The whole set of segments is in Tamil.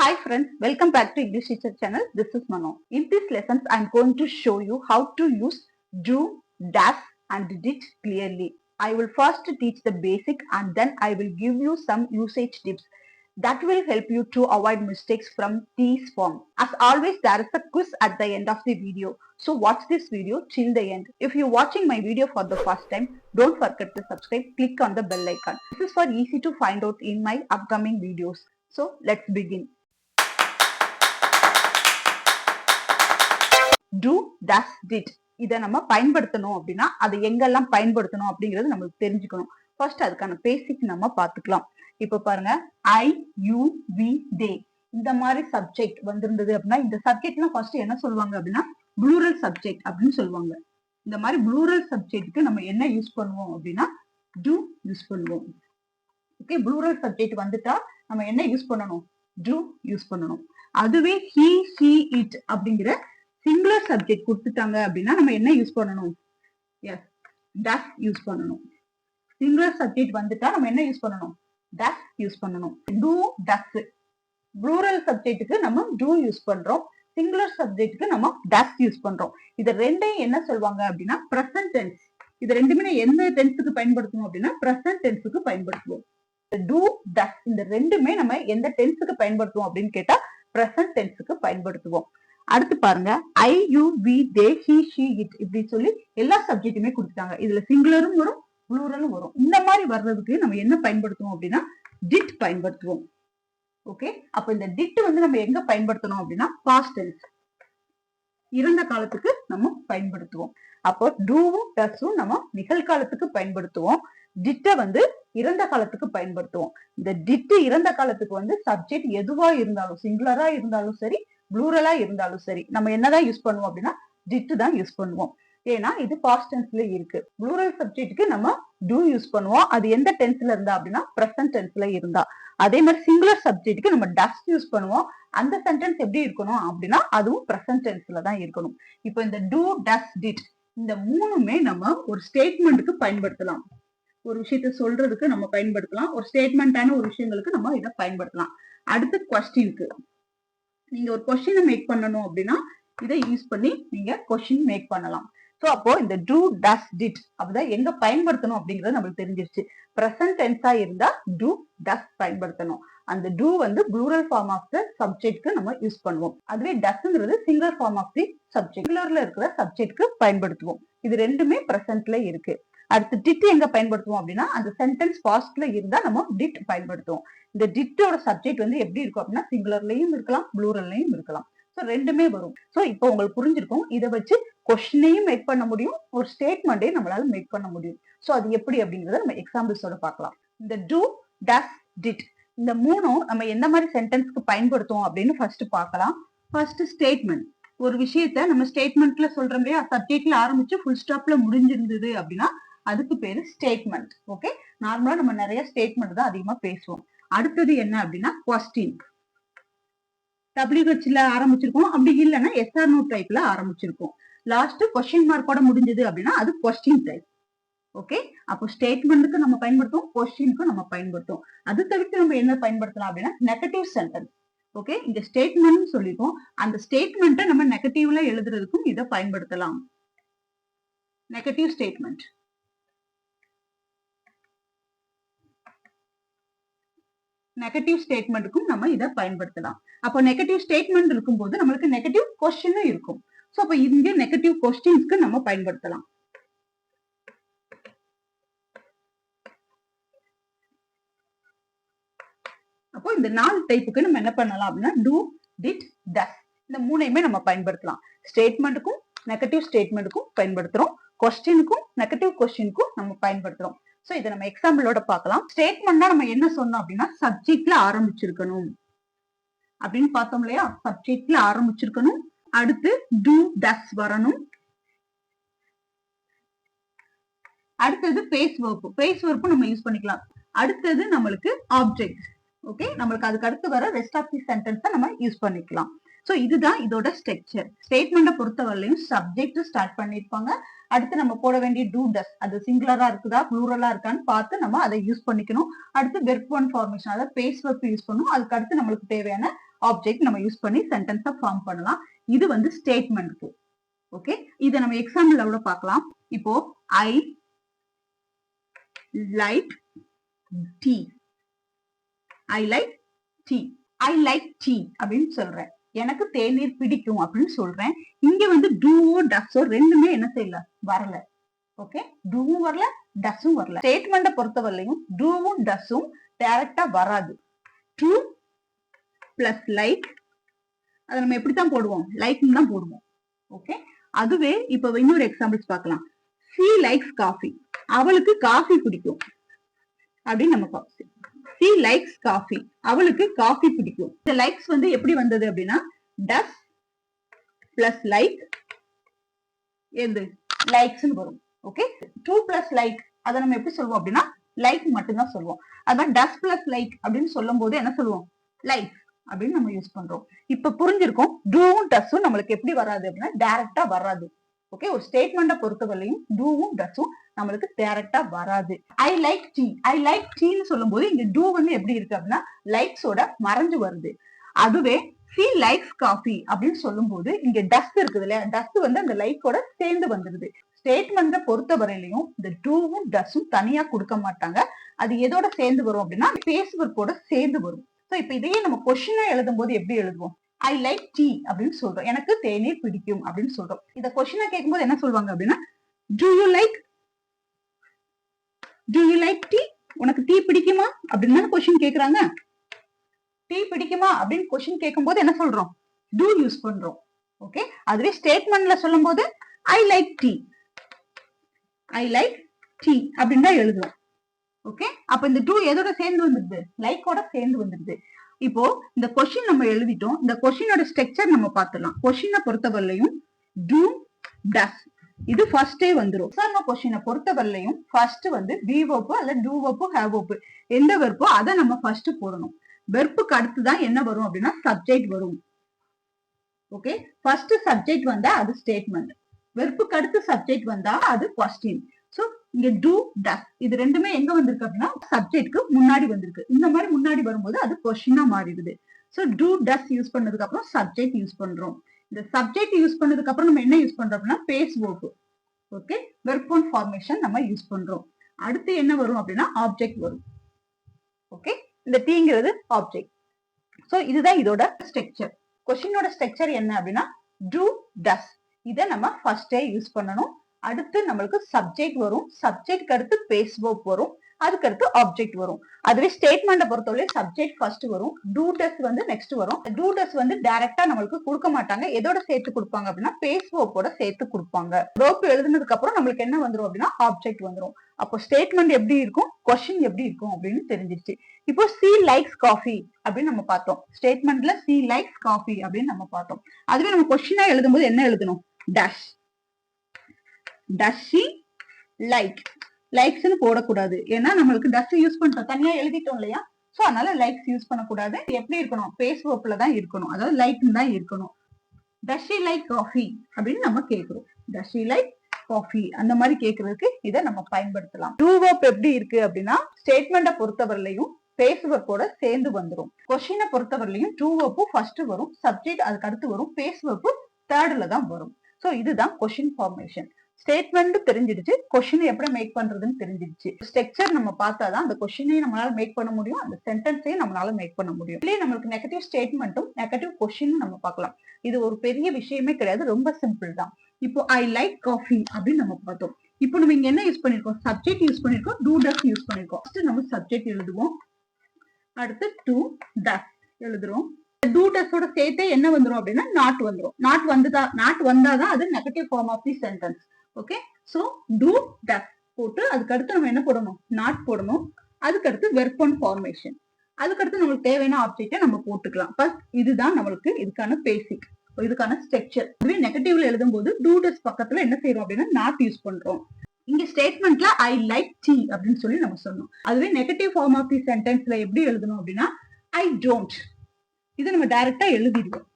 Hi friends, welcome back to English Teacher channel. This is Mano. In this lessons, I am going to show you how to use do, does and did clearly. I will first teach the basic and then I will give you some usage tips that will help you to avoid mistakes from these form. As always, there is a quiz at the end of the video. So watch this video till the end. If you're watching my video for the first time, don't forget to subscribe. Click on the bell icon. This is for easy to find out in my upcoming videos. So let's begin. Do, does, did இதை நம்ம பயன்படுத்தணும் அப்படின்னா அதை எங்கெல்லாம் பயன்படுத்தணும் அப்படிங்கிறது நம்மளுக்கு தெரிஞ்சுக்கணும். ஃபர்ஸ்ட் அதுக்கான பேசிக் நம்ம பார்த்துக்கலாம். இப்ப பாருங்க, ஐ, யூ, வி, தே இந்த மாதிரி சப்ஜெக்ட் வந்திருந்தது அப்படின்னா இந்த சப்ஜெக்ட்லாம் ஃபர்ஸ்ட் என்ன சொல்லுவாங்க அப்படின்னா ப்ளூரல் சப்ஜெக்ட் அப்படின்னு சொல்லுவாங்க. இந்த மாதிரி ப்ளூரல் சப்ஜெக்ட்டுக்கு நம்ம என்ன யூஸ் பண்ணுவோம் அப்படின்னா do யூஸ் பண்ணுவோம். ஓகே, ப்ளூரல் சப்ஜெக்ட் வந்துட்டா நம்ம என்ன யூஸ் பண்ணணும்? do யூஸ் பண்ணணும். அதுவே he, she, it அப்படிங்கிற சிங்குலர் சப்ஜெக்ட் கொடுத்துட்டாங்க அப்படின்னா நம்ம என்ன யூஸ் பண்ணணும்? எஸ், does யூஸ் பண்ணணும். சிங்குலர் சப்ஜெக்ட் வந்துட்டா நம்ம என்ன யூஸ் பண்ணணும்? does யூஸ் பண்ணணும். do, does ப்ளூரல் சப்ஜெக்ட்டுக்கு நம்ம do யூஸ் பண்றோம், சிங்குலர் சப்ஜெக்ட்டுக்கு நம்ம does யூஸ் பண்றோம். இது ரெண்டையும் என்ன சொல்லுவாங்க அப்படின்னா பிரசன்ட் டென்ஸ். இது ரெண்டுமே எந்த டென்ஸுக்கு பயன்படுத்துவோம் அப்படின்னா பிரசன்ட் டென்ஸுக்கு பயன்படுத்துவோம். do, does இந்த ரெண்டுமே நம்ம எந்த டென்ஸுக்கு பயன்படுத்துவோம் அப்படின்னு கேட்டா பிரசன்ட் டென்ஸுக்கு பயன்படுத்துவோம். அடுத்து பாருங்க, I, you, we, they, he, she, it இப்படி சொல்லி எல்லா சப்ஜெக்ட்டுமே கொடுத்துட்டாங்க. இதுல சிங்குலரும் வரும், ப்ளூரலும் வரும். இந்த மாதிரி வர்றதுக்கு நம்ம என்ன பயன்படுத்துவோம் அப்படின்னா டிட் பயன்படுத்துவோம். ஓகே, அப்ப இந்த டிட் வந்து நம்ம எங்க பயன்படுத்தணும் அப்படின்னா பாஸ்ட் டென்ஸ், இறந்த காலத்துக்கு நம்ம பயன்படுத்துவோம். அப்போ டூவும் டஸும் நம்ம நிகழ்காலத்துக்கு பயன்படுத்துவோம், டிட்ட வந்து இறந்த காலத்துக்கு பயன்படுத்துவோம். இந்த டிட் இறந்த காலத்துக்கு வந்து சப்ஜெக்ட் எதுவா இருந்தாலும் சிங்குலரா இருந்தாலும் சரி ப்ளூரலா இருந்தாலும் சரி நம்ம என்னதான் யூஸ் பண்ணுவோம் அப்படின்னா டிட் தான் யூஸ் பண்ணுவோம். ஏன்னா இது பாஸ்ட் டென்ஸ்ல இருக்கு. ப்ளூரல் சப்ஜெக்ட்டுக்கு நம்ம do யூஸ் பண்ணுவோம், அது எந்த டென்ஸ்ல இருந்தா அப்படின்னா பிரசன்ட் டென்ஸ்ல இருந்தா. அதே மாதிரி சிங்குலர் சப்ஜெக்ட்டுக்கு நம்ம does யூஸ் பண்ணுவோம், அந்த சென்டென்ஸ் எப்படி இருக்கணும் அப்படின்னா அதுவும் பிரசன்ட் டென்ஸ்ல தான் இருக்கணும். இப்போ இந்த do, does, did இந்த மூணுமே நம்ம ஒரு ஸ்டேட்மெண்ட்டுக்கு பயன்படுத்தலாம். ஒரு விஷயத்த சொல்றதுக்கு நம்ம பயன்படுத்தலாம், ஒரு ஸ்டேட்மெண்டான ஒரு விஷயங்களுக்கு நம்ம இதை பயன்படுத்தலாம். அடுத்து கொஸ்டினுக்கு நீங்க ஒரு கொஸ்டினை மேக் பண்ணணும் அப்படின்னா இதை யூஸ் பண்ணி நீங்க கொஸ்டின் மேக் பண்ணலாம். சோ அப்போ இந்த do, does, did அப்படிதான் எங்க பயன்படுத்தணும் அப்படிங்கறது நம்மளுக்கு தெரிஞ்சிருச்சு. பிரசன்ட் டென்ஸா இருந்தா do, does பயன்படுத்தணும். அந்த do வந்து ப்ளூரல் ஃபார்ம் ஆஃப் த சப்ஜெக்ட்க்கு நம்ம யூஸ் பண்ணுவோம். அதுவே டஸ்ங்கிறது singular form of the subject, சிங்குலர்ல இருக்கிற சப்ஜெக்ட்க்கு பயன்படுத்துவோம். இது ரெண்டுமே பிரசன்ட்ல இருக்கு. அடுத்து டிட் எங்க பயன்படுத்துவோம் அப்படின்னா அந்த சென்டென்ஸ் பாஸ்ட்ல இருந்தா நம்ம டிட் பயன்படுத்துவோம். இந்த டிட்டோட சப்ஜெக்ட் வந்து எப்படி இருக்கும் அப்படின்னா சிங்குலர்லயும் இருக்கலாம் ப்ளூரல்லையும் இருக்கலாம். சோ ரெண்டுமே வரும். சோ இப்போ உங்களுக்கு புரிஞ்சிருக்கும், இதை வச்சு கொஸ்டினையும் மேக் பண்ண முடியும், ஒரு ஸ்டேட்மெண்ட்டையும் நம்மளால மேக் பண்ண முடியும். சோ அது எப்படி அப்படிங்கறத நம்ம எக்ஸாம்பிள்ஸோட பார்க்கலாம். இந்த do, does, did இந்த மூணும் நம்ம எந்த மாதிரி சென்டென்ஸ்க்கு பயன்படுத்துவோம் அப்படின்னு ஃபர்ஸ்ட் பார்க்கலாம். First statement. ஒரு விஷயத்த நம்ம ஸ்டேட்மெண்ட்ல சொல்றோம் இல்லையா, சப்ஜெக்ட்ல ஆரம்பிச்சு ஃபுல் ஸ்டாப்ல முடிஞ்சிருந்தது அப்படின்னா அதுக்கு பேரு ஸ்டேட்மெண்ட். ஓகே, நார்மலா நம்ம நிறைய ஸ்டேட்மெண்ட் தான் அதிகமா பேசுவோம். அடுத்தது என்ன அப்படின்னா கொஸ்டின். WHல ஆரம்பிச்சிருக்கோம், அப்படி இல்லைன்னா SR-NO டைப்ல ஆரம்பிச்சிருக்கோம், லாஸ்ட் கொஸ்டின் மார்க்கோட முடிஞ்சது அப்படின்னா அது கொஸ்டின் டைப். ஓகே, அப்போ ஸ்டேட்மெண்ட்டுக்கு நம்ம பயன்படுத்துவோம், கொஸ்டினுக்கு நம்ம பயன்படுத்துவோம். அது தவிர்த்து நம்ம என்ன பயன்படுத்தலாம் அப்படின்னா நெகட்டிவ் சென்டென்ஸ். ஓகே, இந்த ஸ்டேட்மெண்ட் சொல்லிப்போம், அந்த ஸ்டேட்மெண்ட்டை நம்ம நெகட்டிவ்ல எழுதுறதுக்கும் இதை பயன்படுத்தலாம். Negative statement. நெகட்டிவ் ஸ்டேட்மெண்ட்டுக்கும் நம்ம இதை பயன்படுத்தலாம். அப்போ நெகட்டிவ் ஸ்டேட்மெண்ட் இருக்கும்போது நம்மளுக்கு நெகட்டிவ் கொஸ்டினும் இருக்கும். சோ அப்ப இங்க நெகட்டிவ் கொஸ்டின்ஸ்க்கு நம்ம பயன்படுத்தலாம். அப்போ இந்த 4 டைப்புக்கு நம்ம என்ன பண்ணலாம் அப்படின்னா do, did, does இந்த மூணையுமே நம்ம பயன்படுத்தலாம். ஸ்டேட்மெண்ட்டுக்கும் நெகட்டிவ் ஸ்டேட்மெண்ட்டுக்கும் பயன்படுத்துறோம், கொஸ்டினுக்கும் நெகட்டிவ் கொஸ்டினுக்கும் நம்ம பயன்படுத்துறோம். சோ இதை நம்ம எக்ஸாம்பிளோட பார்க்கலாம். ஸ்டேட்மெண்ட்னா நம்ம என்ன சொன்னோம் அப்படின்னா சப்ஜெக்ட்ல ஆரம்பிச்சிருக்கணும் அப்படின்னு பார்த்தோம் இல்லையா, சப்ஜெக்ட்ல ஆரம்பிச்சிருக்கணும். அடுத்து do, does வரணும். அடுத்தது பேஸ் வெர்ப், பேஸ் வெர்ப் நம்ம யூஸ் பண்ணிக்கலாம். அடுத்தது நம்மளுக்கு ஆப்ஜெக்ட். ஓகே, நம்மளுக்கு அதுக்கு அடுத்து வர ரெஸ்ட் ஆஃப் தி சென்டென்ஸை நம்ம யூஸ் பண்ணிக்கலாம். சோ இதுதான் இதோட ஸ்ட்ரக்சர். ஸ்டேட்மெண்ட்டை பொறுத்தவரையிலையும் சப்ஜெக்ட் ஸ்டார்ட் பண்ணிருப்பாங்க, அடுத்து நம்ம போட வேண்டிய do, does அது சிங்குலரா இருக்குதா ப்ளூரலா இருக்கான்னு பார்த்து நம்ம அதை யூஸ் பண்ணிக்கணும். அடுத்து வெர்ப் ஒன் ஃபார்மேஷன், அதாவது பேஸ் வெர்ப் யூஸ் பண்ணணும். அதுக்கு அடுத்து நம்மளுக்கு தேவையான ஆப்ஜெக்ட் நம்ம யூஸ் பண்ணி சென்டென்ஸா ஃபார்ம் பண்ணலாம். இது வந்து ஸ்டேட்மெண்ட்க்கு. ஓகே, இத நம்ம எக்ஸாம்பிள்ல கூட பார்க்கலாம். இப்போ I like tea. I like tea. I like tea அப்படின்னு சொல்றேன். எனக்கு தேநீர் பிடிக்கும் அப்படின்னு சொல்றேன். இங்க வந்து டூவோ டஸ்ஸோ ரெண்டுமே என்ன செய்யல, வரல. ஓகே, டூவும் வரல, டஸ்ஸும் வரல. ஸ்டேட்மெண்ட்டை பொறுத்தவரையிலையும் டூவும் டஸ்ஸும் டைரக்டா வராது. டூ பிளஸ் லைக், அதை நம்ம எப்படித்தான் போடுவோம், லைக்னு தான் போடுவோம். ஓகே, அதுவே இப்ப இன்னொரு எக்ஸாம்பிள்ஸ் பார்க்கலாம். she likes coffee. அவளுக்கு காஃபி பிடிக்கும் அப்படின்னு நம்ம பார்ப்போம். she likes coffee. அவளுக்கு காஃபி பிடிக்கும். இந்த லைக்ஸ் வந்து எப்படி வந்தது அப்படின்னா does பிளஸ் லைக் எது லைக்ஸ்னு வரும். ஓகே, 2 பிளஸ் லைக் அதை நம்ம எப்படி சொல்லுவோம் அப்படின்னா லைக் மட்டும்தான் சொல்லுவோம். அதான் டஸ் பிளஸ் லைக் அப்படின்னு சொல்லும் போது என்ன சொல்லுவோம், லைக் அப்படின்னு நம்ம யூஸ் பண்றோம். இப்ப புரிஞ்சிருக்கும், டூவும் டஸ்ஸும் நம்மளுக்கு எப்படி வராது அப்படின்னா டைரக்டா வராது. ஓகே, ஒரு ஸ்டேட்மெண்ட்டை பொறுத்தவரையும் டூவும் டஸ்ஸும் நம்மளுக்கு டைரக்டா வராது. I like tea. I like டீன்னு சொல்லும் போது இங்க டூ வந்து எப்படி இருக்கு அப்படின்னா லைக்ஸோட மறைஞ்சு வருது. அதுவே she likes coffee அப்படின்னு சொல்லும் போது இங்க டஸ் இருக்குது இல்லையா, டஸ் வந்து அந்த லைக்கோட சேர்ந்து வந்துருது. ஸ்டேட்மெண்ட்டை பொறுத்தவரையிலையும் இந்த டூவும் டஸ்ஸும் தனியா கொடுக்க மாட்டாங்க. அது எதோட சேர்ந்து வரும் அப்படின்னா பேஸ் வர்க்கோட சேர்ந்து வரும். சோ இப்ப இதையே நம்ம கொஸ்டினா எழுதும் போது எப்படி எழுதுவோம், ஐ லைக் டீ அப்படின்னு சொல்றோம். எனக்கு தேநீர் பிடிக்கும் அப்படின்னு சொல்றோம். இத கொஸ்டினா கேட்கும்போது என்ன சொல்லுவாங்க அப்படின்னா டு யூ லைக் டீ, உனக்கு டீ பிடிக்குமா அப்படின்னு கொஸ்டின் கேக்குறாங்க. டீ பிடிக்குமா அப்படின்னு கொஸ்டின் கேட்கும் போது என்ன சொல்றோம், டூ யூஸ் பண்றோம். ஓகே, அதுவே ஸ்டேட்மெண்ட்ல சொல்லும் போது I like tea, I like tea அப்படின்னு தான் எழுதுவோம். ஓகே, அப்ப இந்த டூ எதோட சேர்ந்து வந்துருது, லைக்கோட சேர்ந்து வந்துருது. இப்போ இந்த கொஸ்டின் நம்ம எழுதிட்டோம். இந்த கொஸ்டினோட ஸ்ட்ரக்சர் நம்ம பார்த்துடலாம். கொஸ்டினை பொறுத்தவரையிலையும் டூ டஸ் இது ஃபர்ஸ்டே வந்துரும். நம்ம கொஸ்டினை பொறுத்தவரையிலையும் ஃபர்ஸ்ட் வந்து பி வெர்ப் அல்ல டூ வெர்ப் ஹேவ் வெர்ப் எந்த வெர்ப்போ அதை நம்ம ஃபர்ஸ்ட் போடணும். வெர்ப்புக்கு அடுத்து தான் என்ன வரும் அப்படின்னா சப்ஜெக்ட் வரும். ஓகே, ஃபர்ஸ்ட் சப்ஜெக்ட் வந்தா அது ஸ்டேட்மெண்ட், வெர்ப்புக்கு அடுத்து சப்ஜெக்ட் வந்தா அது கொஸ்டின். சோ இங்க டூ டஸ் இது ரெண்டுமே எங்க வந்திருக்கு அப்படின்னா சப்ஜெக்ட்க்கு முன்னாடி வந்திருக்கு. இந்த மாதிரி முன்னாடி வரும்போது அது கொஸ்டினா மாறிடுது. சோ டூ டஸ் யூஸ் பண்ணதுக்கு அப்புறம் சப்ஜெக்ட் யூஸ் பண்றோம். இந்த சப்ஜெக்ட் யூஸ் பண்ணதுக்கு அப்புறம் நம்ம என்ன யூஸ் பண்றோம் அப்படின்னா base verb. Okay, verb on formation நம்ம யூஸ் பண்றோம். அடுத்து என்ன வரும் அப்படின்னா ஆப்ஜெக்ட் வரும். ஓகே, இந்த டீங்கிறது ஆப்ஜெக்ட். சோ இதுதான் இதோட ஸ்ட்ரக்சர். கொஸ்டினோட ஸ்ட்ரக்சர் என்ன அப்படின்னா டூ டஸ் இதை நம்ம ஃபர்ஸ்டே யூஸ் பண்ணணும். அடுத்து நம்மளுக்கு சப்ஜெக்ட் வரும், சப்ஜெக்ட்க்கு அடுத்து பேஸ் வெர்ப் வரும், அதுக்கு அடுத்து ஆப்ஜெக்ட் வரும். அதுவே ஸ்டேட்மெண்ட்டை பொறுத்தவரை சப்ஜெக்ட் ஃபர்ஸ்ட் வரும், டூ டஸ் வந்து நெக்ஸ்ட் வரும். டூ டஸ் வந்து டைரக்டா நம்மளுக்கு கொடுக்க மாட்டாங்க. எதோட சேர்த்து கொடுப்பாங்க அப்படின்னா பேஸ் வெர்ப்போட சேர்த்து கொடுப்பாங்க. வெர்ப் எழுதுனதுக்கு அப்புறம் நம்மளுக்கு என்ன வந்துரும் அப்படின்னா ஆப்ஜெக்ட் வந்துரும். அப்போ ஸ்டேட்மெண்ட் எப்படி இருக்கும், கொஸ்டின் எப்படி இருக்கும் அப்படின்னு தெரிஞ்சிருச்சு. இப்போ she likes coffee அப்படின்னு நம்ம பார்த்தோம். ஸ்டேட்மெண்ட்ல she likes coffee அப்படின்னு நம்ம பார்த்தோம். அதுவே நம்ம கொஸ்டினா எழுதும் போது என்ன எழுதணும், டஸ் she like லைக்ஸ்னு போடக்கூடாது. ஏன்னா நம்மளுக்கு டஸ் யூஸ் பண்றோம், தனியா எழுதிட்டோம் இல்லையா. சோ அதனால லைக்ஸ் யூஸ் பண்ணக்கூடாது. எப்படி இருக்கணும், பேஸ் வெர்ப்ல தான் இருக்கணும், அதாவது லைக்னு தான் இருக்கணும். does she like coffee அப்படின்னு நம்ம கேக்குறோம். does she like coffee அந்த மாதிரி கேக்குறதுக்கு இதை நம்ம பயன்படுத்தலாம். டூ வெர்ப் எப்படி இருக்கு அப்படின்னா ஸ்டேட்மெண்ட்டை பொறுத்தவரையிலையும் பேஸ் வெர்ப்போட சேர்ந்து வந்துரும். கொஸ்டினை பொறுத்தவரையிலையும் டூ வெர்ப் ஃபர்ஸ்ட் வரும், சப்ஜெக்ட் அதுக்கு அடுத்து வரும், பேஸ் வெர்ப் தேர்ட்ல தான் வரும். சோ இதுதான் கொஸ்டின் ஃபார்மேஷன். ஸ்டேட்மெண்ட் தெரிஞ்சிடுச்சு, கொஸ்டினை எப்படி மேக் பண்றதுன்னு தெரிஞ்சிடுச்சு. ஸ்ட்ரக்சர் நம்ம பார்த்தாதான் அந்த கொஸ்டினையும் நம்மளால மேக் பண்ண முடியும், அந்த சென்டென்ஸையும் நம்மளால மேக் பண்ண முடியும். இல்லையே நம்மளுக்கு நெகட்டிவ் ஸ்டேட்மெண்ட்டும் நெகட்டிவ் கொஸ்டினும் நம்ம பார்க்கலாம். இது ஒரு பெரிய விஷயமே கிடையாது, ரொம்ப சிம்பிள் தான். இப்போ ஐ லைக் காஃபி அப்படின்னு நம்ம பார்த்தோம். இப்போ நம்ம இங்க என்ன யூஸ் பண்ணிருக்கோம், சப்ஜெக்ட் யூஸ் பண்ணிருக்கோம், டூ டஸ் யூஸ் பண்ணிருக்கோம். ஃபர்ஸ்ட் நம்ம சப்ஜெக்ட் எழுதுவோம், அடுத்து டூ டஸ் எழுதுறோம். டூ டஸோட சேர்த்தே என்ன வந்துரும் அப்படின்னா நாட் வந்துரும். நாட் வந்தாதான் அது negative form of the sentence. Okay, so do does போட்டு அதுக்கு அடுத்து நம்ம என்ன போடணும், நாட் போடணும். அதுக்கு அடுத்து வெர்ப் ஆன் ஃபார்மேஷன், அதுக்கு அடுத்து நம்மளுக்கு தேவையான ஆப்ஜெக்டை நம்ம போட்டுக்கலாம். ஃபர்ஸ்ட் இதுதான் நம்மளுக்கு இதுக்கான பேசிக், இதுக்கான ஸ்ட்ரக்சர். இதுவே நெகட்டிவ்ல எழுதும் போது டூ டஸ் பக்கத்துல என்ன செய்யறோம் அப்படின்னா நாட் யூஸ் பண்றோம். இங்க ஸ்டேட்மெண்ட்ல ஐ லைக் டீ அப்படின்னு சொல்லி நம்ம சொன்னோம். அதுவே நெகட்டிவ் ஃபார்ம் ஆஃப் தி சென்டென்ஸ்ல எப்படி எழுதணும் அப்படின்னா ஐ டோன்ட், இதை நம்ம டைரக்டா எழுதிடுவோம்.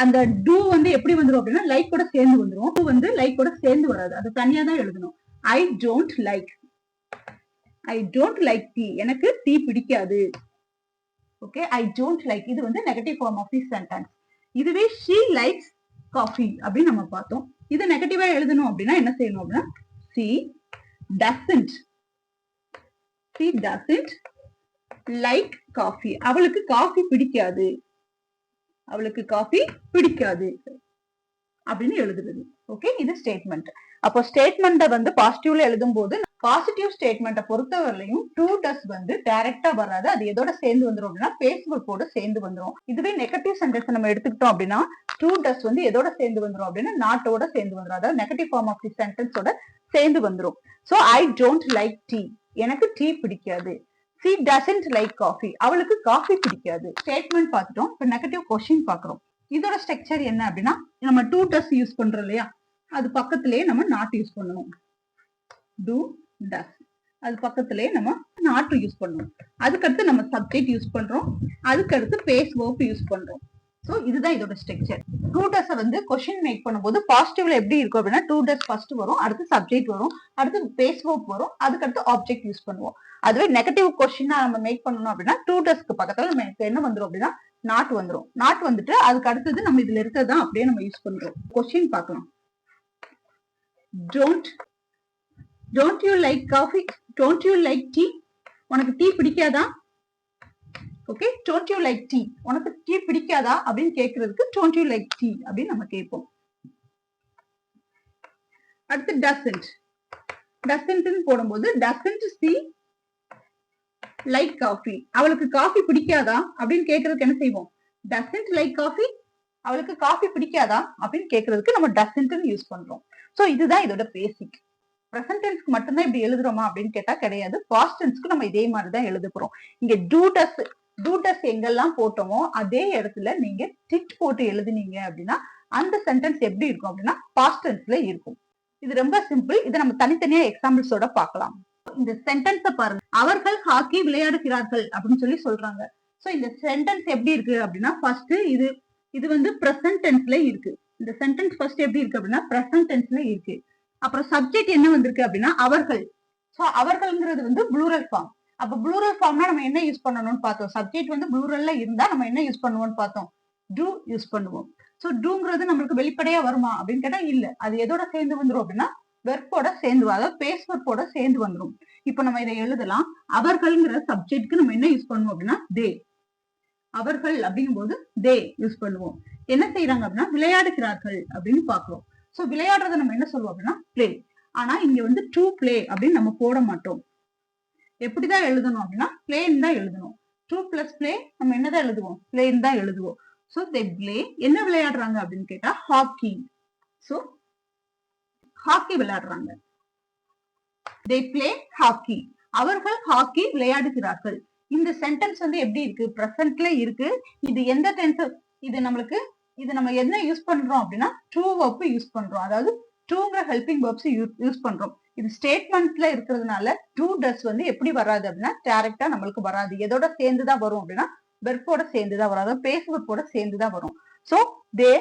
அந்த டூ வந்து எப்படி வந்துடும் அப்படின்னா லைக் கூட சேர்ந்து வந்துடும். டூ வந்து லைக் கூட சேர்ந்து வராது, அது தனியா தான் எழுதணும். ஐ டோன்ட் லைக் டீ, எனக்கு டீ பிடிக்காது. ஓகே, ஐ டோன்ட் லைக் இது வந்து negative form of the sentence. இதுவே she likes coffee அப்படின்னு நம்ம பார்த்தோம். இது நெகட்டிவா எழுதணும் அப்படின்னா என்ன செய்யணும் அப்படின்னா she doesn't like coffee. அவளுக்கு காஃபி பிடிக்காது, அவளுக்கு காஃபி பிடிக்காது அப்படின்னு எழுதுறது. ஓகே, இது ஸ்டேட்மெண்ட். அப்போ ஸ்டேட்மெண்ட்டை வந்து பாசிட்டிவ்ல எழுதும் போது பாசிட்டிவ் ஸ்டேட்மெண்ட்டை பொறுத்தவரையிலையும் டு டஸ் வந்து டைரக்டா வராது, அது எதோட சேர்ந்து வந்துடும் அப்படின்னா பேஸ்புக்கோட சேர்ந்து வந்துடும். இதுவே நெகட்டிவ் சென்டென்ஸ் நம்ம எடுத்துக்கிட்டோம் அப்படின்னா டு டஸ் வந்து எதோட சேர்ந்து வந்துடும் அப்படின்னா நாட்டோட சேர்ந்து வந்துடும், அதாவது நெகட்டிவ் ஃபார்ம் ஆஃப் தி சென்டென்ஸோட சேர்ந்து வந்துடும். So I don't like tea, எனக்கு டீ பிடிக்காது. she doesn't like coffee, அவளுக்கு காஃபி பிடிக்காது. ஸ்டேட்மெண்ட் பார்த்துட்டோம். இப்போ நெகட்டிவ் கொஸ்டின் பார்க்குறோம். இதோட ஸ்ட்ரக்சர் என்ன அப்படின்னா நம்ம டு டஸ் யூஸ் பண்றோம் இல்லையா, அது பக்கத்திலேயே நம்ம நாட் யூஸ் பண்ணணும். டு டஸ் அது பக்கத்திலேயே நம்ம நாட் யூஸ் பண்ணணும். அதுக்கடுத்து நம்ம சப்ஜெக்ட் யூஸ் பண்றோம், அதுக்கடுத்து பேஸ் வெர்ப் யூஸ் பண்றோம். ஸோ இதுதான் இதோட ஸ்ட்ரக்சர். டு டஸ் வந்து கொஸ்டின் மேக் பண்ணும்போது பாசிட்டிவ்ல எப்படி இருக்கும் அப்படின்னா டு டஸ் ஃபர்ஸ்ட் வரும், அடுத்து சப்ஜெக்ட் வரும், அடுத்து பேஸ் வெர்ப் வரும், அதுக்கடுத்து ஆப்ஜெக்ட் யூஸ் பண்ணுவோம். அதுவே நெகட்டிவ் கொஸ்டினா நம்ம மேக் பண்ணணும் அப்படின்னா டு டஸ்க்கு பக்கத்துல நம்ம என்ன வந்துடும் அப்படின்னா நாட் வந்துடும். நாட் வந்துட்டு அதுக்கு அடுத்தது நம்ம இதுல இருக்கிறதா அப்படியே நம்ம யூஸ் பண்றோம். கொஸ்டின் பார்க்கலாம். don't you like coffee, don't you like tea, உனக்கு டீ பிடிக்காதா? Okay, don't you like tea, உனக்கு டீ பிடிக்காதா அப்படின்னு கேட்கறதுக்கு don't you like tea அப்படின்னு நம்ம கேட்போம். அடுத்து doesn't போடும்போது doesn't she like coffee, அவளுக்கு காஃபி பிடிக்காதா அப்படின்னு கேட்கறதுக்கு என்ன செய்வோம்? doesn't like coffee, அவளுக்கு காஃபி பிடிக்காதா அப்படின்னு கேட்கறதுக்கு நம்ம doesn't யூஸ் பண்றோம். சோ இதுதான் இதோட பேசிக். பிரசன்ட் டென்ஸ்க்கு மட்டும்தான் இப்படி எழுதுறோமா அப்படின்னு கேட்டா கிடையாது, பாஸ்ட் டென்ஸ்க்கு நம்ம இதே மாதிரிதான் எழுத போறோம். இங்க டூ டஸ் எங்கெல்லாம் போட்டோமோ அதே இடத்துல நீங்க டிட் போட்டு எழுதுனீங்க அப்படின்னா அந்த சென்டென்ஸ் எப்படி இருக்கும் அப்படின்னா பாஸ்ட் டென்ஸ்ல இருக்கும். இது ரொம்ப சிம்பிள். இதை நம்ம தனித்தனியா எக்ஸாம்பிள்ஸோட பார்க்கலாம். இந்த சென்டென்ஸை பாருங்க, அவர்கள் ஹாக்கி விளையாடுகிறார்கள் அப்படின்னு சொல்லி சொல்றாங்க. சோ இந்த சென்டென்ஸ் எப்படி இருக்கு அப்படின்னா ஃபர்ஸ்ட் இது வந்து பிரசன்ட் டென்ஸ்ல இருக்கு. இந்த சென்டென்ஸ் ஃபர்ஸ்ட் எப்படி இருக்கு அப்படின்னா பிரசன்ட் டென்ஸ்ல இருக்கு. அப்புறம் சப்ஜெக்ட் என்ன வந்திருக்கு அப்படின்னா அவர்கள். சோ அவர்கள்ங்கிறது வந்து ப்ளூரல் ஃபார்ம். அப்ப ப்ளூரல் ஃபார்ம்னா நம்ம என்ன யூஸ் பண்ணணும்னு பார்த்தோம், சப்ஜெக்ட் வந்து ப்ளூரல்ல இருந்தா நம்ம என்ன யூஸ் பண்ணுவோம்னு பார்த்தோம், டூ யூஸ் பண்ணுவோம். சோ டூங்கிறது நம்மளுக்கு வெளிப்படையா வருமா அப்படின்னு கேட்டா இல்ல, அது எதோட சேர்ந்து வந்துரும் அப்படின்னா வெர்போட சேர்ந்து, அதாவது பேஸ் வெர்போட சேர்ந்து வந்துரும். இப்ப நம்ம இதை எழுதலாம். அவர்கள்ங்கிற சப்ஜெக்ட்க்கு நம்ம என்ன யூஸ் பண்ணுவோம் அப்படின்னா தே. அவர்கள் அப்படிங்கும் போது தே யூஸ் பண்ணுவோம். என்ன செய்யறாங்க அப்படின்னா விளையாடுகிறார்கள் அப்படின்னு பாக்குறோம். சோ விளையாடுறத நம்ம என்ன சொல்லுவோம் அப்படின்னா பிளே. ஆனா இங்க வந்து டு பிளே அப்படின்னு நம்ம போட மாட்டோம். எப்படிதான் எழுதணும் அப்படின்னா பிளேன்னு தான் எழுதணும். டு பிளஸ் பிளே நம்ம என்னதான் எழுதுவோம், பிளேன்னு தான் எழுதுவோம். So they play. என்ன விளையாடுறாங்க அப்படின்னு கேட்டா ஹாக்கி. சோ ஹாக்கி விளையாடுறாங்க. They play hockey. அவர்கள் ஹாக்கி விளையாடுகிறார்கள். இந்த சென்டென்ஸ் வந்து எப்படி இருக்கு, பிரசன்ட்ல இருக்கு. இது எந்த டென்ஸ், இது நம்ம என்ன யூஸ் பண்றோம் அப்படின்னா ட்ரூ வெர்ப் யூஸ் பண்றோம், அதாவது ட்ரூங்கிற ஹெல்பிங் வெர்ப்ஸ் யூஸ் பண்றோம். இது ஸ்டேட்மெண்ட்ல இருக்கிறதுனால டு டஸ் வந்து எப்படி வராது அப்படின்னா டைரக்டா நம்மளுக்கு வராது, எதோட சேர்ந்துதான் வரும் அப்படின்னா வெர்போட சேர்ந்துதான் வரும், அதாவது பேஸ் வெர்போட சேர்ந்துதான் வரும். So they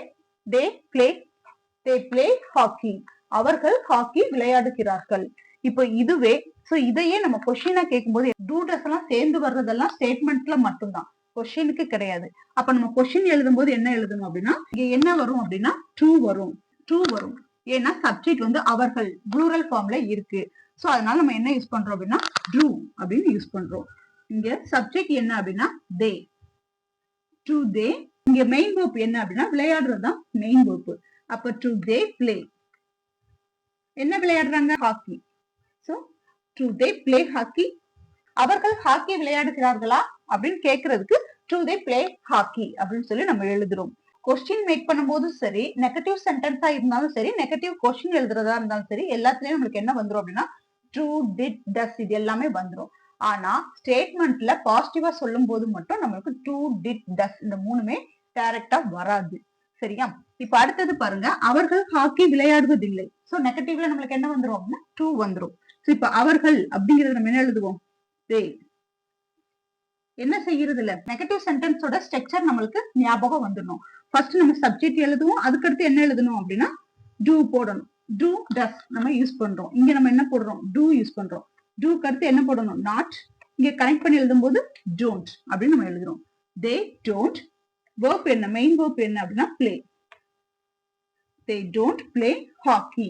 play hockey. அவர்கள் ஹாக்கி விளையாடுகிறார்கள். இப்போ இதுவே இதையே நம்ம கொஸ்டினா கேட்கும்போது டூ டஸ் எல்லாம் சேர்ந்து வர்றதெல்லாம் ஸ்டேட்மெண்ட்ல மட்டும்தான், கொஸ்டினுக்கு கிடையாது. அப்ப நம்ம கொஸ்டின் எழுதும் போது என்ன எழுதணும் அப்படின்னா இங்க என்ன வரும் அப்படின்னா ட்ரூ வரும். ஏன்னா சப்ஜெக்ட் வந்து அவர்கள் ப்ளூரல் ஃபார்ம்ல இருக்கு. சோ அதனால நம்ம என்ன யூஸ் பண்றோம் அப்படின்னா ட்ரூ அப்படின்னு யூஸ் பண்றோம். இங்க சப்ஜெக்ட் என்ன அப்படின்னா தே, டு தே. இங்க மெயின் வெர்ப் என்ன அப்படின்னா விளையாடுறதுதான் மெயின் வெர்ப். அப்ப டு தே பிளே. என்ன விளையாடுறாங்க, hockey. So to they play hockey. அவர்கள் ஹாக்கி விளையாடுகிறார்களா அப்படின்னு கேட்கறதுக்கு டு தே பிளே ஹாக்கி அப்படின்னு சொல்லி நம்ம எழுதுறோம். கொஸ்டின் மேக் பண்ணும்போது சரி, நெகட்டிவ் சென்டென்ஸா இருந்தாலும் சரி, நெகட்டிவ் கொஸ்டின் எழுதுறதா இருந்தாலும் சரி, எல்லாத்துலயும் நம்மளுக்கு என்ன வந்துரும் அப்படின்னா ட்ரூ, டிட், டஸ் இது எல்லாமே வந்துரும். ஆனா ஸ்டேட்மெண்ட்ல பாசிட்டிவா சொல்லும் போது மட்டும் நம்மளுக்கு ட்ரூ, டிட், டஸ் இந்த மூணுமே டைரக்டா வராது. சரியா? இப்ப அடுத்தது பாருங்க, அவர்கள் ஹாக்கி விளையாடுவதில்லை. சோ நெகட்டிவ்ல நம்மளுக்கு என்ன வந்துரும் அப்படின்னா ட்ரூ வந்துரும். சோ இப்ப அவர்கள் அப்படிங்கறத நம்ம என்ன எழுதுவோம், தே. என்ன செய்யறது இல்ல, நெகட்டிவ் சென்டென்ஸோட ஸ்ட்ரக்சர் நம்மளுக்கு ஞாபகம் வந்துடணும். ஃபர்ஸ்ட் நம்ம சப்ஜெக்ட் எழுதுவோம், அதுக்கடுத்து என்ன எழுதணும் அப்படின்னா டூ போடணும். டூ டஸ் நம்ம யூஸ் பண்றோம். இங்க நம்ம என்ன போடுறோம், டூ யூஸ் பண்றோம். டூக்கு அடுத்து என்ன போடணும், நாட். இங்க கனெக்ட் பண்ணி எழுதும் போது டோன்ட் அப்படின்னு நம்ம எழுதுறோம். they don't. verb என்ன, மெயின் verb என்ன அப்படின்னா play. they don't play hockey.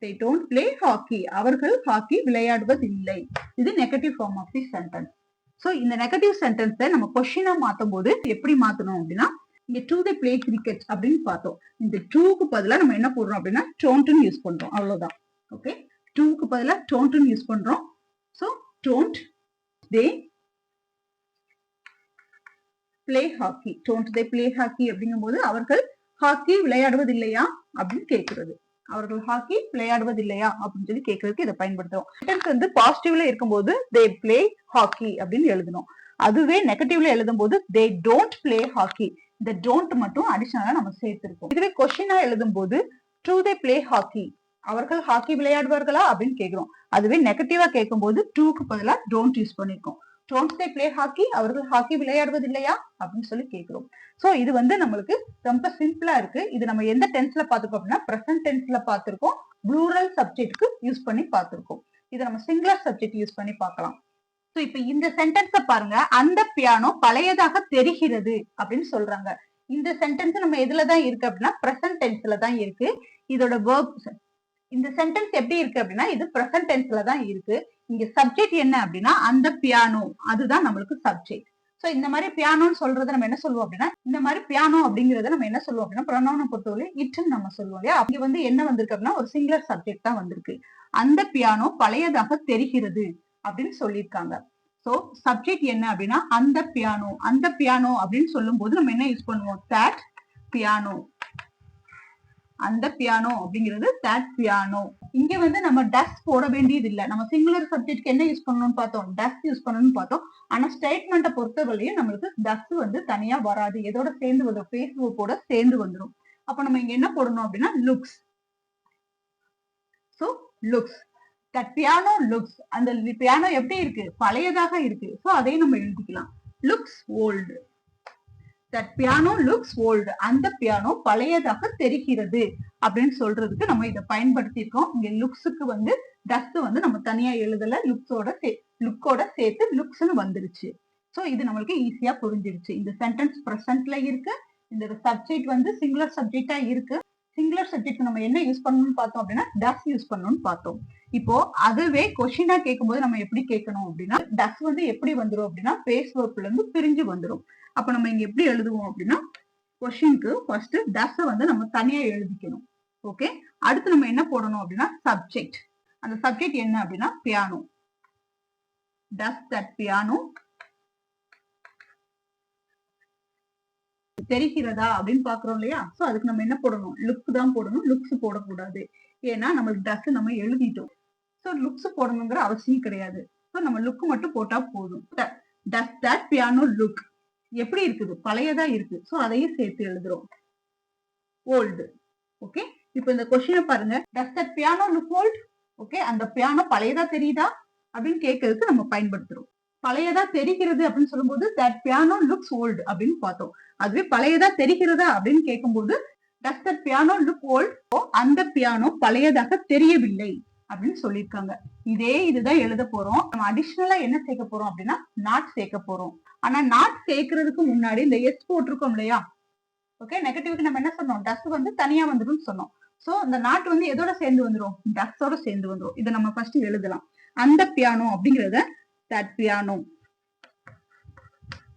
they don't play hockey. அவர்கள் ஹாக்கி விளையாடுவதில்லை. இது negative form of the sentence. So இந்த நெகட்டிவ் சென்டென்ஸை நம்ம கொஸ்டினா மாத்தும் போது எப்படி மாத்தணும் அப்படின்னா, இங்க டு தே பிளே கிரிக்கெட் அப்படின்னு பார்த்தோம். இந்த டூக்கு பதிலா நம்ம என்ன போடுறோம் அப்படின்னா டோன்ட்னு யூஸ் பண்றோம். அவ்வளவுதான். ஓகே, டூக்கு பதிலா டோன்ட்னு யூஸ் பண்றோம். So don't they play hockey. Don't they play hockey அப்படிங்கும் போது அவர்கள் ஹாக்கி விளையாடுவதில்லையா அப்படின்னு கேட்கிறது. அவர்கள் ஹாக்கி விளையாடுவதில்லையா அப்படின்னு சொல்லி கேட்கறதுக்கு இதை பயன்படுத்துறோம். சென்டென்ஸ் வந்து பாசிட்டிவ்ல இருக்கும்போது தே பிளே ஹாக்கி அப்படின்னு எழுதணும். அதுவே நெகட்டிவ்ல எழுதும் போது தே டோன்ட் பிளே ஹாக்கி. இந்த டோன்ட் மட்டும் அடிஷனலா நம்ம சேர்த்திருக்கோம். இதுவே கொஸ்டினா எழுதும் போது டு தே பிளே ஹாக்கி, அவர்கள் ஹாக்கி விளையாடுவார்களா அப்படின்னு கேட்கிறோம். அதுவே நெகட்டிவா கேட்கும் போது டூக்கு பதிலா டோன்ட் யூஸ் பண்ணிருக்கோம். டோன்ட் தே பிளே ஹாக்கி, அவர்கள் ஹாக்கி விளையாடுவதில்லையா அப்படின்னு சொல்லி கேட்கிறோம். சோ இது வந்து நம்மளுக்கு ரொம்ப சிம்பிளா இருக்கு. இது நம்ம எந்த டென்ஸ்ல பாத்துக்கோம் அப்படின்னா பிரசன்ட் டென்ஸ்ல பாத்துருக்கோம், ப்ளூரல் சப்ஜெக்ட்க்கு யூஸ் பண்ணி பாத்துருக்கோம். இதை நம்ம சிங்குலர் சப்ஜெக்ட் யூஸ் பண்ணி பார்க்கலாம். சோ இப்ப இந்த சென்டென்ஸ பாருங்க, அந்த பியானோ பழையதாக தெரிகிறது அப்படின்னு சொல்றாங்க. இந்த சென்டென்ஸ் நம்ம எதுலதான் இருக்கு அப்படின்னா பிரசன்ட் டென்ஸ்ல தான் இருக்கு. இதோட வேர்ப், இந்த சென்டென்ஸ் எப்படி இருக்கு அப்படின்னா இது பிரசன்ட் டென்ஸ்ல தான் இருக்கு. இங்க சப்ஜெக்ட் என்ன அப்படின்னா அந்த பியானோ, அதுதான் நம்மளுக்கு சப்ஜெக்ட். சோ இந்த மாதிரி பியானோன்னு சொல்றதை நம்ம என்ன சொல்லுவோம் அப்படின்னா, இந்த மாதிரி பியானோ அப்படிங்கறத நம்ம என்ன சொல்லுவோம் அப்படின்னா ப்ரொனவுனை பொறுத்தவரை இட்னு நம்ம சொல்லுவோம் இல்லையா. அங்க வந்து என்ன வந்திருக்கு அப்படின்னா ஒரு சிங்குலர் சப்ஜெக்ட் தான் வந்திருக்கு. அந்த பியானோ பழையதாக தெரிகிறது அப்படின்னு சொல்லியிருக்காங்க. சோ சப்ஜெக்ட் என்ன அப்படின்னா அந்த பியானோ. அந்த பியானோ அப்படின்னு சொல்லும் போது நம்ம என்ன யூஸ் பண்ணுவோம், தட் பியானோ. அந்த பியானோ அப்படிங்கிறது தட் பியானோ. இங்க வந்து நம்ம டஸ் போட வேண்டியது இல்ல. நம்ம சிங்குலர் சப்ஜெக்ட்க்கு என்ன யூஸ் பண்ணணும்னு பார்த்தோம், டஸ் யூஸ் பண்ணணும்னு பார்த்தோம். ஆனா ஸ்டேட்மெண்ட்டை பொறுத்தவரையும் நம்மளுக்கு டஸ் வந்து தனியா வராது. எதோட சேர்ந்து வரும், ஃபேஸ் கூட சேர்ந்து வந்துடும். அப்ப நம்ம இங்க என்ன போடணும் அப்படின்னா looks. So looks, that piano looks. அந்த பியானோ எப்படி இருக்கு, பழையதாக இருக்கு. சோ அதையும் நம்ம எழுதிக்கலாம், looks old. That piano looks old, அந்த பியானோ பழையதாக தெரிகிறது அப்படின்னு சொல்றதுக்கு நம்ம இதை பயன்படுத்தியிருக்கோம். இங்க லுக்ஸுக்கு வந்து டஸ் வந்து நம்ம தனியா எழுதல, லுக்கோட சேர்த்து லுக்ஸ்னு வந்துருச்சு. சோ இது நம்மளுக்கு ஈஸியா புரிஞ்சிருச்சு. இந்த சென்டென்ஸ் பிரசன்ட்ல இருக்கு, இந்த சப்ஜெக்ட் வந்து சிங்குலர் சப்ஜெக்டா இருக்கு. சிங்குலர் சப்ஜெக்ட் நம்ம என்ன யூஸ் பண்ணணும்னு பார்த்தோம் அப்படின்னா டஸ் யூஸ் பண்ணணும்னு பார்த்தோம். இப்போ அதுவே கொஸ்டினா கேட்கும்போது நம்ம எப்படி கேட்கணும் அப்படின்னா டஸ் வந்து எப்படி வந்துடும் அப்படின்னா பேஸ் வேர்ப்ல இருந்து பிரிஞ்சு வந்துடும். அப்ப நம்ம இங்க எப்படி எழுதுவோம் அப்படின்னா கொஸ்டினுக்கு ஃபர்ஸ்ட் டஸ் வந்து நம்ம தனியா எழுதிக்கணும். ஓகே, அடுத்து நம்ம என்ன போடணும் அப்படின்னா சப்ஜெக்ட். அந்த சப்ஜெக்ட் என்ன அப்படின்னா பியானோ. டஸ் தட் பியானோ தெரிகிறதா அப்படின்னு பாக்குறோம் இல்லையா. சோ அதுக்கு நம்ம என்ன போடணும், லுக் தான் போடணும், லுக்ஸ் போடக்கூடாது. ஏன்னா நம்மளுக்கு டஸ் நம்ம எழுதிட்டோம். சோ லுக்ஸ் போடணுங்கிற அவசியம் கிடையாது. சோ நம்ம லுக் மட்டும் போட்டா போதும். டஸ் தட் பியானோ லுக், எப்படி இருக்குது, பழையதா இருக்கு. சோ அதையும் சேர்த்து எழுதுறோம், ஓல்டு. ஓகே, இப்போ இந்த கொஸ்டினை பாருங்க, does that piano look old. Okay, அந்த பியானோ பழையதா தெரியுதா அப்படின்னு கேட்கறதுக்கு நம்ம பயன்படுத்துறோம். பழையதா தெரிகிறது அப்படின்னு சொல்லும்போது தட் பியானோ லுக்ஸ் ஓல்டு அப்படின்னு பார்த்தோம். அதுவே பழையதா தெரிகிறதா அப்படின்னு கேட்கும்போது does that piano look old, அந்த பியானோ பழையதாக தெரியவில்லை அப்படின்னு சொல்லியிருக்காங்க. இதே இதுதான் எழுத போறோம். நம்ம அடிஷனலா என்ன சேர்க்க போறோம் அப்படின்னா நாட் சேர்க்க போறோம். ஆனா நாட் சேர்க்கறதுக்கு முன்னாடி இந்த எஸ் போட்டிருக்கோம் இல்லையா. ஓகே, நெகட்டிவ்க்கு நம்ம என்ன சொன்னோம், டஸ் வந்து தனியா வந்துடும் சொன்னோம். சோ இந்த நாட் வந்து எதோட சேர்ந்து வந்துடும், டஸோட சேர்ந்து வந்துடும். இதை நம்ம ஃபர்ஸ்ட் எழுதலாம். அந்த பியானோ அப்படிங்கறத தட் பியானோ,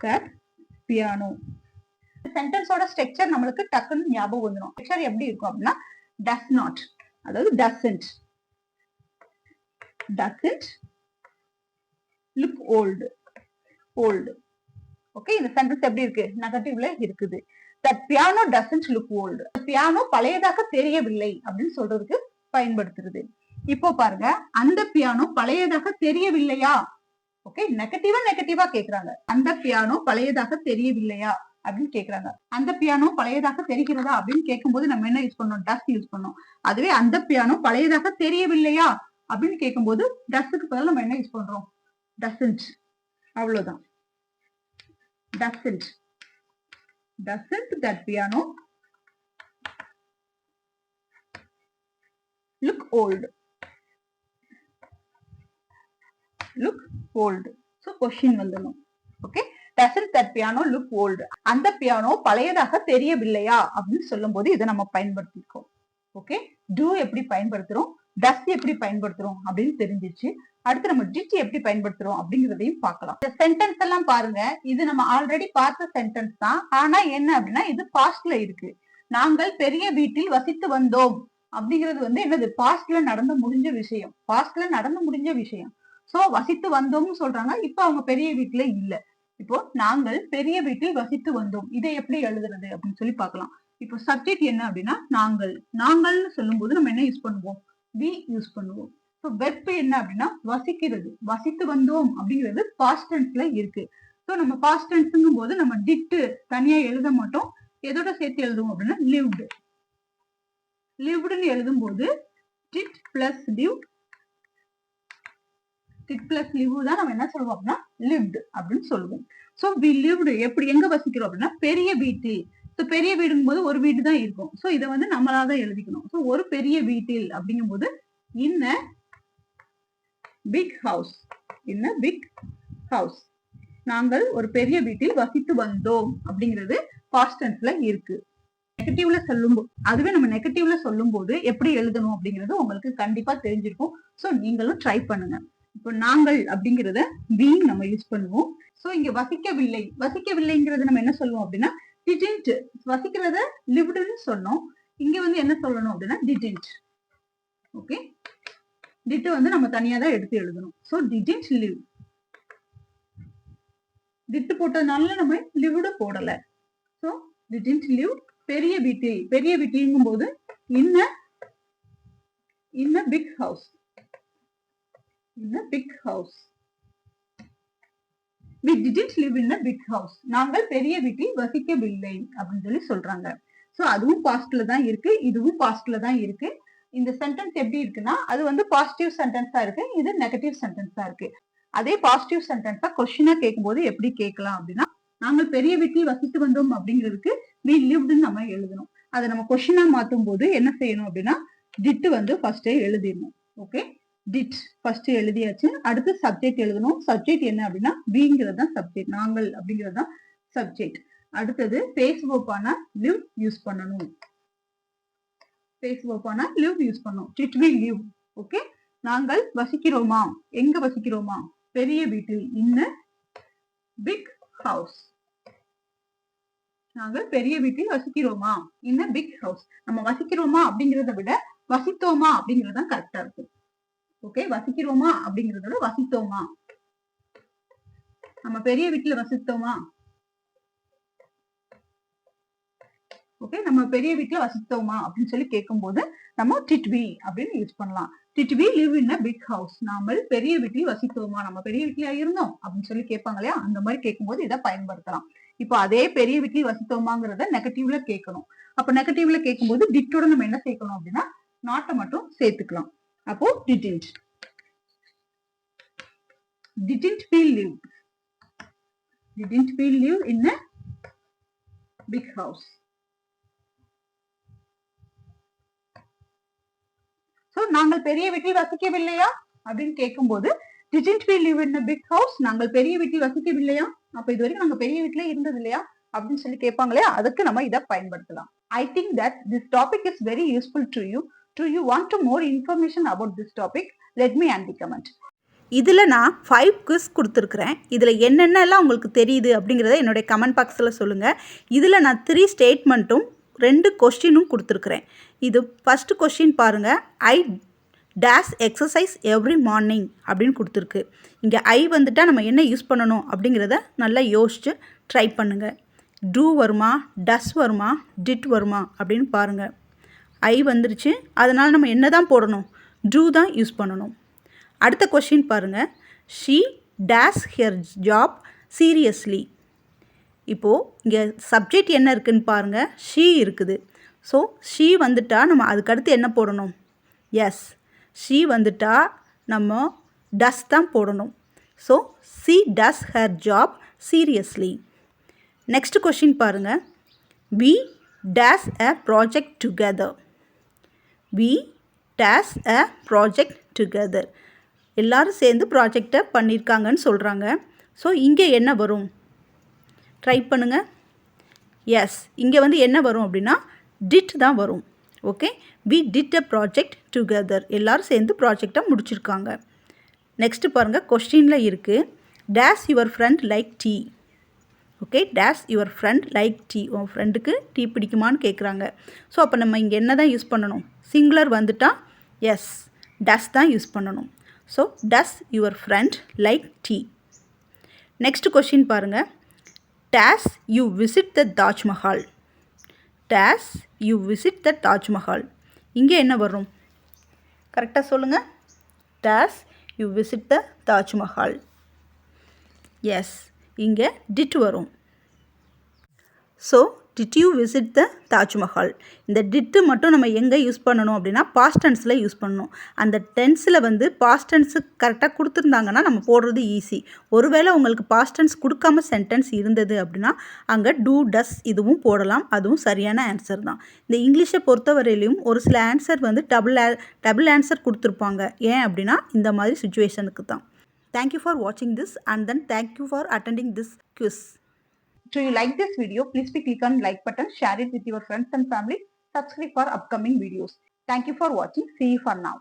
தட் பியானோ. சென்டென்ஸோட ஸ்ட்ரக்சர் நம்மளுக்கு டக்குன்னு ஞாபகம் வந்துடும். ஸ்ட்ரக்சர் எப்படி இருக்கும் அப்படின்னா டஸ் நாட், அதாவது doesn't, doesn't look old, old. Okay, இந்த சென்டென்ஸ் எப்படி இருக்கு, நெகட்டிவ்ல இருக்குது. That piano doesn't look old, piano பழையதாக தெரியவில்லை அப்படின்னு சொல்றதுக்கு பயன்படுத்துறது. இப்போ பாருங்க, அந்த பியானோ பழையதாக தெரியவில்லையா. ஓகே, நெகட்டிவா கேக்குறாங்க. அந்த பியானோ பழையதாக தெரியவில்லையா அப்படின்னு கேக்குறாங்க. அந்த பியானோ பழையதாக தெரிகிறதா அப்படின்னு கேட்கும்போது நம்ம என்ன யூஸ் பண்ணோம், டஸ் யூஸ் பண்ணோம். அதுவே அந்த பியானோ பழையதாக தெரியவில்லையா அப்படின்னு கேட்கும்போது டஸ்க்கு பதிலா நம்ம என்ன யூஸ் பண்றோம், டசன்ட். அவ்வளவுதான், doesn't. Doesn't that piano look old? Look old. So question வந்துடும். Okay, doesn't that piano look old, அந்த பியானோ பழையதாக தெரியவில்லையா அப்படின்னு சொல்லும் போது இதை நம்ம பயன்படுத்திருக்கோம். ஓகே, டூ எப்படி பயன்படுத்துறோம், டஸ் எப்படி பயன்படுத்துறோம் அப்படின்னு தெரிஞ்சிச்சு. அடுத்து நம்ம டிட் எப்படி பயன்படுத்துறோம் அப்படிங்கறதையும் பார்க்கலாம். இந்த சென்டென்ஸ் எல்லாம் பாருங்க, இது நம்ம ஆல்ரெடி பார்த்த சென்டென்ஸ் தான். ஆனா என்ன அப்படின்னா இது பாஸ்ட்ல இருக்கு. நாங்கள் பெரிய வீட்டில் வசித்து வந்தோம் அப்படிங்கிறது வந்து என்னது, பாஸ்ட்ல நடந்து முடிஞ்ச விஷயம், பாஸ்ட்ல நடந்து முடிஞ்ச விஷயம். சோ வசித்து வந்தோம்னு சொல்றாங்க. இப்ப அவங்க பெரிய வீட்டுல இல்ல. இப்போ நாங்கள் பெரிய வீட்டில் வசித்து வந்தோம், இதை எப்படி எழுதுறது அப்படின்னு சொல்லி பார்க்கலாம். இப்போ சப்ஜெக்ட் என்ன அப்படின்னா நாங்கள், நாங்கள்னு சொல்லும் போது நம்ம என்ன யூஸ் பண்ணுவோம், வி யூஸ் பண்ணுவோம். ஸோ வெர்ப் என்ன அப்படின்னா வசிக்கிறது, வசித்து வந்தோம் அப்படிங்கிறது பாஸ்ட் டென்ஸ்ல இருக்கு. ஸோ நம்ம பாஸ்ட் டென்ஸ்ங்கும் போது நம்ம டிட்டு தனியா எழுத மாட்டோம், எதோட சேர்த்து எழுதுவோம் அப்படின்னா லிவ்டு. லிவ்டுன்னு எழுதும் போது did plus live, did plus live தான் நம்ம என்ன சொல்லுவோம் அப்படின்னா லிவ்டு அப்படின்னு சொல்லுவோம். ஸோ வி லிவ்டு எப்படி, எங்க வசிக்கிறோம் அப்படின்னா பெரிய வீட்டில். ஸோ பெரிய வீடுங்கும் போது ஒரு வீடு தான் இருக்கும். ஸோ இதை வந்து நம்மளாதான் எழுதிக்கணும். ஸோ ஒரு பெரிய வீட்டில் அப்படிங்கும் போது in a big house, in a big house. நாங்கள் ஒரு பெரிய வீட்டில் வசித்து வந்தோம் அப்படிங்கிறது பாஸ்ட் டென்ஸ்ல இருக்கு. நெகட்டிவ்ல சொல்லும் போது, அதுவே நம்ம நெகட்டிவ்ல சொல்லும் போது எப்படி எழுதணும் அப்படிங்கிறது உங்களுக்கு கண்டிப்பா தெரிஞ்சிருக்கும். ஸோ நீங்களும் ட்ரை பண்ணுங்க. இப்போ நாங்கள் அப்படிங்கிறத வி நம்ம யூஸ் பண்ணுவோம். ஸோ இங்க வசிக்கவில்லை, வசிக்கவில்லைங்கிறது நம்ம என்ன சொல்லுவோம் அப்படின்னா didn't. வசிக்கிறத livedன்னு சொன்னோம், இங்க வந்து என்ன சொல்லணும் அப்படின்னா didn't. ஓகே, டிட் வந்து நம்ம தனியா தான் எடுத்து எழுதணும். சோ didn't live, டிட் போட்டதுனால நம்ம lived போடல. சோ didn't live பெரிய வீட்டில், பெரிய வீட்டில்ங்கும் போது in a big house, in a big house. We didn't live in a big house. நாங்கள் பெரிய வீட்டில் வசிக்கவில்லை அப்படின்னு சொல்லி சொல்றாங்க. சோ அதுவும் பாஸ்ட்ல தான் இருக்கு, இதுவும் பாஸ்ட்ல தான் இருக்கு. இந்த சென்டென்ஸ் எப்படி இருக்குன்னா அது வந்து பாசிட்டிவ் சென்டென்ஸா இருக்கு, இது நெகட்டிவ் சென்டென்ஸா இருக்கு. அதே பாசிட்டிவ் சென்டென்ஸா கொஸ்டினா கேட்கும்போது எப்படி கேட்கலாம் அப்படின்னா நாங்கள் பெரிய வீட்டில் வசித்து வந்தோம் அப்படிங்கிறதுக்கு we livedன்னு நம்ம எழுதணும். அதை நம்ம கொஸ்டினா மாத்தும் போது என்ன செய்யணும் அப்படின்னா டிட் வந்து ஃபர்ஸ்ட் எழுதிடணும். ஓகே, டிட் ஃபர்ஸ்ட் எழுதியாச்சு. அடுத்து சப்ஜெக்ட் எழுதணும். சப்ஜெக்ட் என்ன அப்படின்னா விங்கிறது தான் சப்ஜெக்ட், நாங்கள் அப்படிங்கிறது தான் சப்ஜெக்ட். அடுத்தது பேஸ் வெர்பான லிவ் யூஸ் பண்ணணும். பேஸ் வெர்பான லிவ் யூஸ் பண்ணணும். Did we live. ஓகே, நாங்கள் வசிக்கிறோமா, எங்க வசிக்கிறோமா, பெரிய வீட்டில், இன் a பிக் ஹவுஸ். நாங்கள் பெரிய வீட்டில் வசிக்கிறோமா, இன் a பிக் ஹவுஸ். நம்ம வசிக்கிறோமா அப்படிங்கிறத விட வசித்தோமா அப்படிங்கிறது தான் கரெக்டா இருக்கும். ஓகே, வசிக்கிறோமா அப்படிங்கறதோட வசித்தோமா, நம்ம பெரிய வீட்டுல வசித்தோமா. ஓகே, நம்ம பெரிய வீட்டுல வசித்தோமா அப்படின்னு சொல்லி கேட்கும் போது நம்ம டிட் வி அப்படின்னு யூஸ் பண்ணலாம். Did we live in a big house, நாம பெரிய வீட்டில் வசித்தோமா, நம்ம பெரிய வீட்டுல இருந்தோம் அப்படின்னு சொல்லி கேட்பாங்க இல்லையா, அந்த மாதிரி கேட்கும் போது இதை பயன்படுத்தலாம். இப்போ அதே பெரிய வீட்டில் வசித்தோமாங்கிறத நெகட்டிவ்ல கேட்கணும். அப்ப நெகட்டிவ்ல கேட்கும் போது டிட்டோட நம்ம என்ன சேர்க்கணும் அப்படின்னா நாட்டை மட்டும் சேர்த்துக்கலாம். அப்போ didn't. Didn't we live? Didn't we live in a big house? So நாங்கள் பெரிய வீட்டில் வசிக்கவில்லையா அப்படின்னு கேட்கும்போது didn't we live in a big house? நாங்கள் பெரிய வீட்டில் வசிக்கவில்லையா, அப்ப இது வரைக்கும் நாங்க பெரிய வீட்டிலே இருந்தது இல்லையா அப்படின்னு சொல்லி கேட்பாங்களே, அதுக்கு நம்ம இதை பயன்படுத்தலாம். I think that this topic is very useful to you. Do you want to more information about this topic? Let me add the comment. இதில் நான் 5 குவிஸ் கொடுத்துருக்குறேன். இதில் என்னென்னலாம் உங்களுக்கு தெரியுது அப்படிங்கிறத என்னுடைய கமெண்ட் பாக்ஸில் சொல்லுங்கள். இதில் நான் 3 ஸ்டேட்மெண்ட்டும் 2 கொஸ்டினும் கொடுத்துருக்குறேன். இது ஃபஸ்ட்டு கொஸ்டின் பாருங்கள், ஐ டேஸ் எக்ஸசைஸ் எவ்ரி மார்னிங் அப்படின்னு கொடுத்துருக்கு. இங்கே ஐ வந்துட்டால் நம்ம என்ன யூஸ் பண்ணணும் அப்படிங்கிறத நல்லா யோசித்து ட்ரை பண்ணுங்கள். டூ வருமா, டஸ் வருமா, டிட் வருமா அப்படின்னு பாருங்கள். ஐ வந்துருச்சு, அதனால் நம்ம என்ன தான் போடணும், டூ தான் யூஸ் பண்ணணும். அடுத்த கொஸ்டின் பாருங்கள், she days here job seriously. இப்போது இங்கே சப்ஜெக்ட் என்ன இருக்குதுன்னு பாருங்கள், ஷீ இருக்குது. ஸோ ஷீ வந்துட்டால் நம்ம அதுக்கடுத்து என்ன போடணும், எஸ், ஷீ வந்துட்டால் நம்ம டஸ் தான் போடணும். So she does her job seriously. Next question பாருங்கள், we does a project together. We does a project together. எல்லோரும் சேர்ந்து ப்ராஜெக்டை பண்ணியிருக்காங்கன்னு சொல்கிறாங்க. ஸோ இங்கே என்ன வரும், ட்ரை பண்ணுங்கள். எஸ், இங்கே வந்து என்ன வரும் அப்படின்னா டிட் தான் வரும். Okay, we did a project together. எல்லோரும் சேர்ந்து ப்ராஜெக்டை முடிச்சிருக்காங்க. நெக்ஸ்ட்டு பாருங்கள், கொஸ்டினில் இருக்குது does your friend like tea. Okay, does your friend like tea. உன் ஃப்ரெண்டுக்கு டீ பிடிக்குமான்னு கேட்குறாங்க. ஸோ அப்போ நம்ம இங்கே என்ன தான் யூஸ் பண்ணணும்? சிங்குலர் வந்துட்டால் எஸ், டஸ் தான் யூஸ் பண்ணணும். So does your friend like tea. Next question பாருங்கள், days you visit the Taj Mahal. Days you visit the Taj Mahal. இங்கே என்ன வரும்? கரெக்டாக சொல்லுங்கள். Days you visit the Taj Mahal. S, இங்கே டிட் வரும். So did you visit the Taj Mahal. இந்த டிட்டு மட்டும் நம்ம எங்கே யூஸ் பண்ணணும் அப்படின்னா பாஸ்ட் டென்ஸில் யூஸ் பண்ணணும். அந்த டென்ஸில் வந்து பாஸ்ட் டென்ஸு கரெக்டாக கொடுத்துருந்தாங்கன்னா நம்ம போடுறது ஈஸி. ஒருவேளை உங்களுக்கு பாஸ்ட் டென்ஸ் கொடுக்காம சென்டென்ஸ் இருந்தது அப்படின்னா அங்கே டூ டஸ் இதுவும் போடலாம். அதுவும் சரியான ஆன்சர் தான். இந்த இங்கிலீஷை பொறுத்தவரையிலையும் ஒரு சில ஆன்சர் வந்து டபுள் ஆன்சர் கொடுத்துருப்பாங்க. ஏன் அப்படின்னா இந்த மாதிரி சுச்சுவேஷனுக்கு தான். Thank you for watching this and then thank you for attending this quiz. Do you like this video? Please click on like button, share it with your friends and family, subscribe for upcoming videos. Thank you for watching. See you for now.